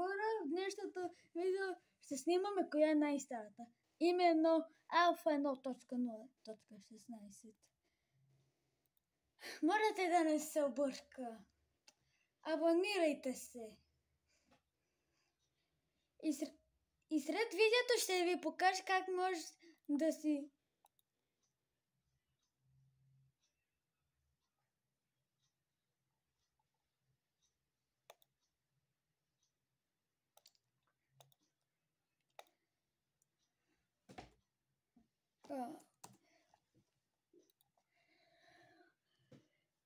хора, в днешното видео ще снимаме коя е най-старата. Именно Alpha 1.0.16. Можете да не се обърка. Абонирайте се. И сред видеото ще ви покажа как може да си...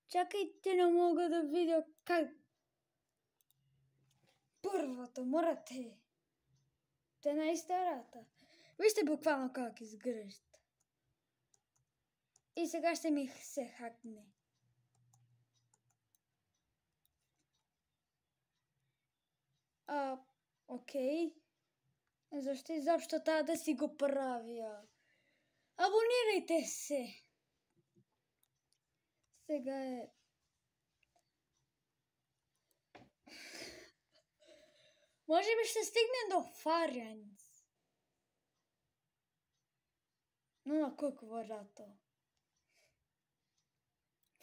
Чакайте, не мога да видя как... Първата, морате. Те е най-старата. Вижте буквално как изглежда. И сега ще ми се хакне. Окей. Защо изобщо трябва да си го правя? Абонирайте се! Сега е... Може би ще стигне до Фарианс. Но на колко рато?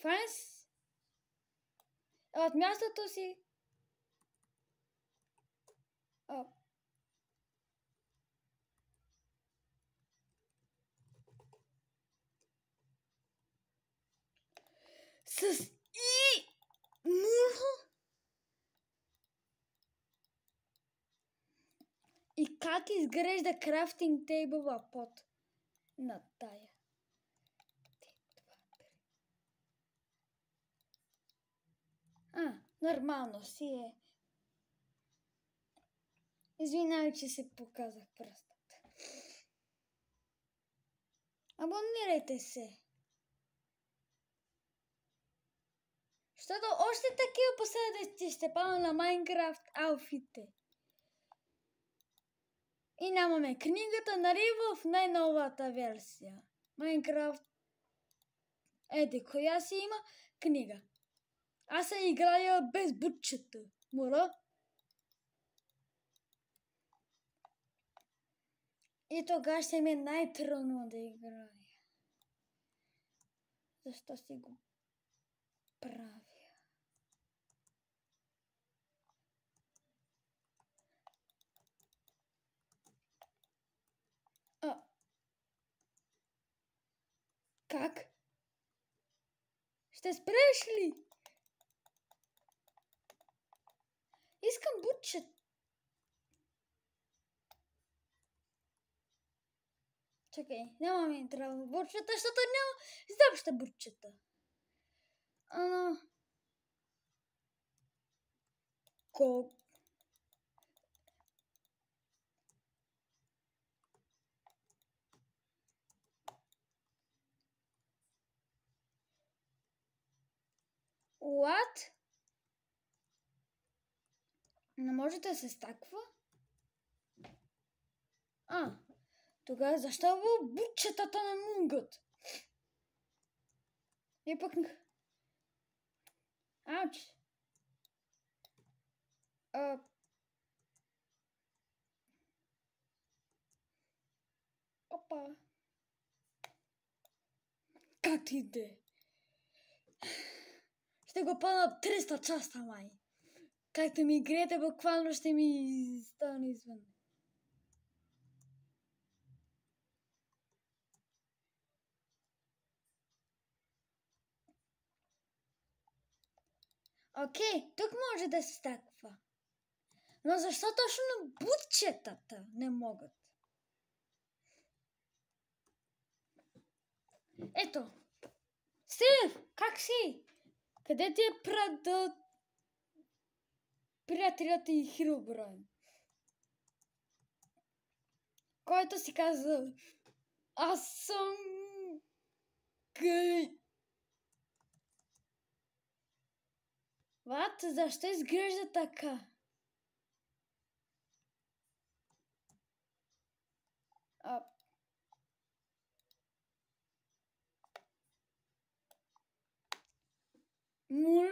Фарианс? От мястото си... С И! Нула? И как изглежда крафтинг тейбъла под на тая? Нормално си е. Извинявай, че се показах пръстата. Абонирайте се. Защото още такива последици ще падна на Майнкрафт ауфите. И нямаме книгата, нали, в най-новата версия. Майнкрафт. Еди, коя си има книга. Аз се играя без бутчета. Моля. И тогава ще ми е най-трудно да играя. Защо си го правя? Как? Ще спреш ли? Искам бутчет. Чакай, няма ми трябва бутчета, защото няма изобщо бутчета. Колко? What? Не може да се стаква? Тогава защо бутчетата не могат? И пък... Ауч! Опа! Как ти иде? Ще го пълна 300 часа, май. Както ми игрете, буквално ще ми стане извън. Окей, тук може да се стаква. Но защо точно бутчетата не могат? Ето. Стив, как си? Къде ти е приятелят и Хилбрайн? Който си каза: аз съм гей. What? Защо изглежда така? Моля?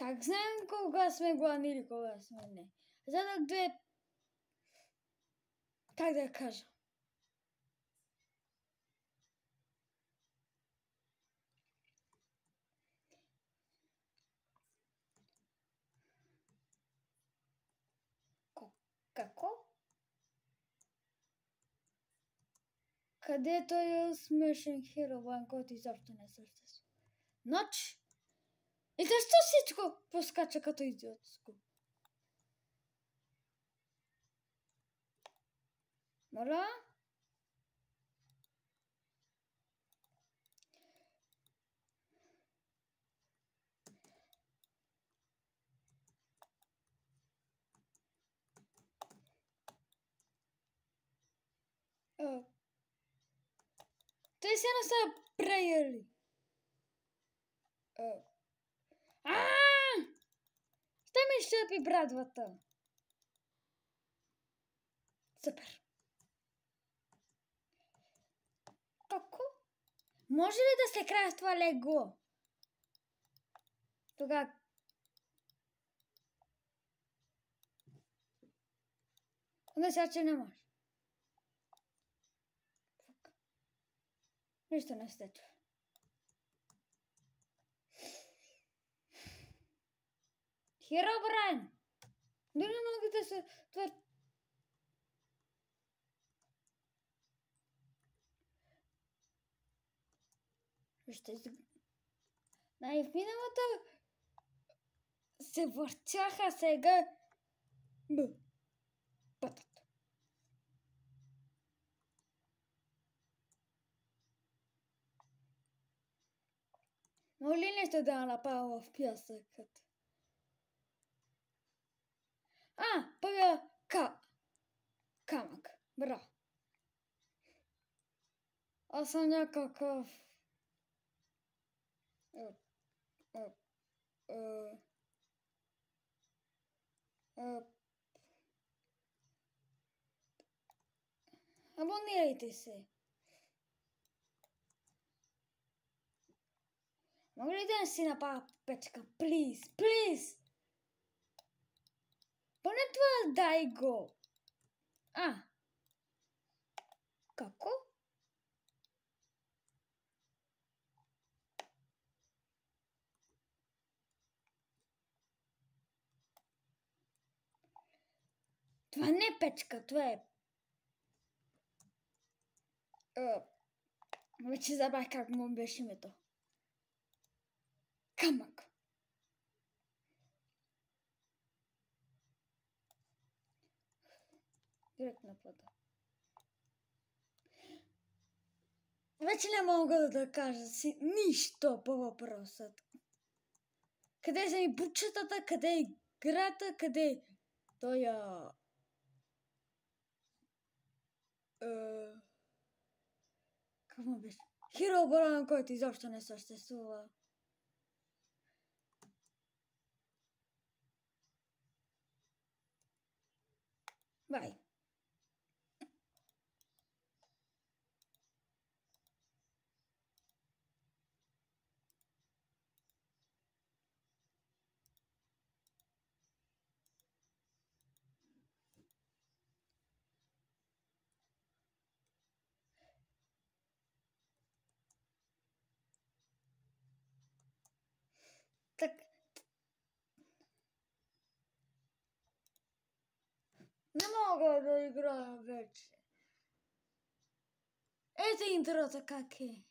Как знаем кога сме гладни или кога сме не? За да е... Как да кажа? Како? Къде е този смешен херобан, който изобщо не съществува? Ноч? И защо всичко поскача като идиотско? Моля? Те се не са приели. Ще ми щупи брадвата. Супер. Како? Може ли да се крафтва лего? Тогава... Не сега, че не може. Нищо не се чува. Херобрайн! Дори не мога да се... Вижте, най-миналата се въртяха сега пътът. Може ли нещо да напава в пясъкът? Първия камък. Браво. Аз съм някакъв... Абонирайте се. Мога ли да си направя печка? Плиз, плиз! Поне това дай го. Како? Това не е печка, това е... Вече забравих как му беше името. Камък. Директно пътя. Вече не мога да кажа си нищо по въпросът. Къде са ми бучетата, къде е играта, къде е тоя... Как му беше? Херобрайн, който изобщо не съществува. Бай. Так. Не мога да играя вече. Ето интрото как е.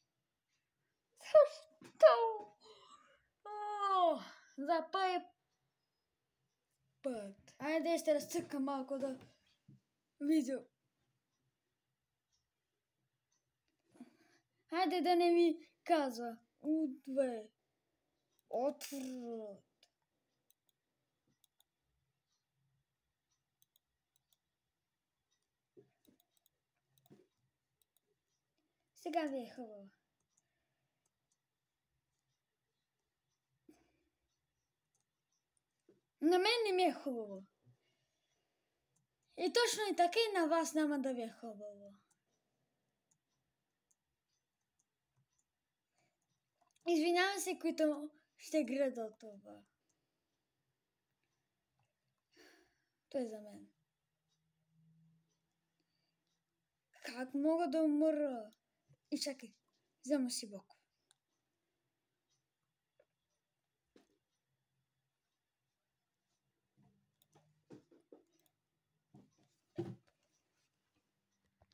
Защо? За път. Айде ще разцъкам малко да видео. Хайде да не ми казва. Удве. Отврат. Сега ви е хубаво. На мен не ми е хубаво. И точно и така и на вас няма да ви е хубаво. Извинявам се, които ще гледат това. Той е за мен. Как мога да умра? И чакай, взема си блок.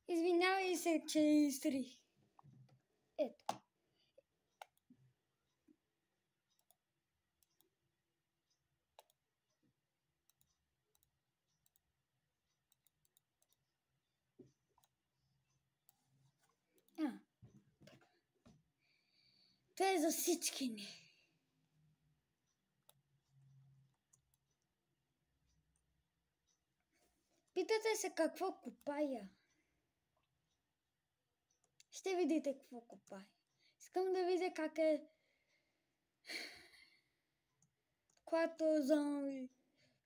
Извинявай се, че изтри. Ето. Това е за всички ни. Питате се какво копая. Ще видите какво копая. Искам да видя как е когато зомби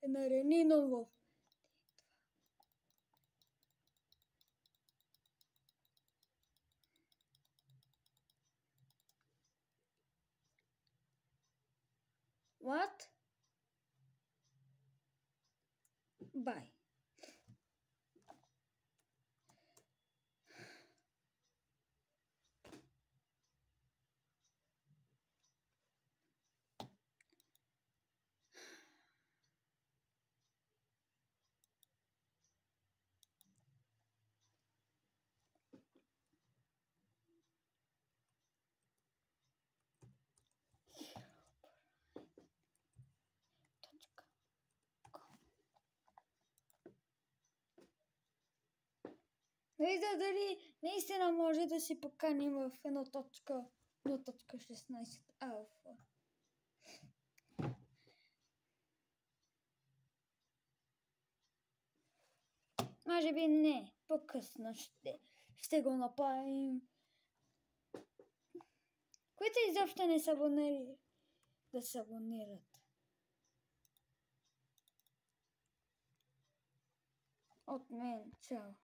е наранено. What? Bye. Да видя дали наистина може да си поканим в 1.16 алфа. Може би не, по-късно ще го направим. Които изобщо не са абонирали, да се абонират. От мен, чао.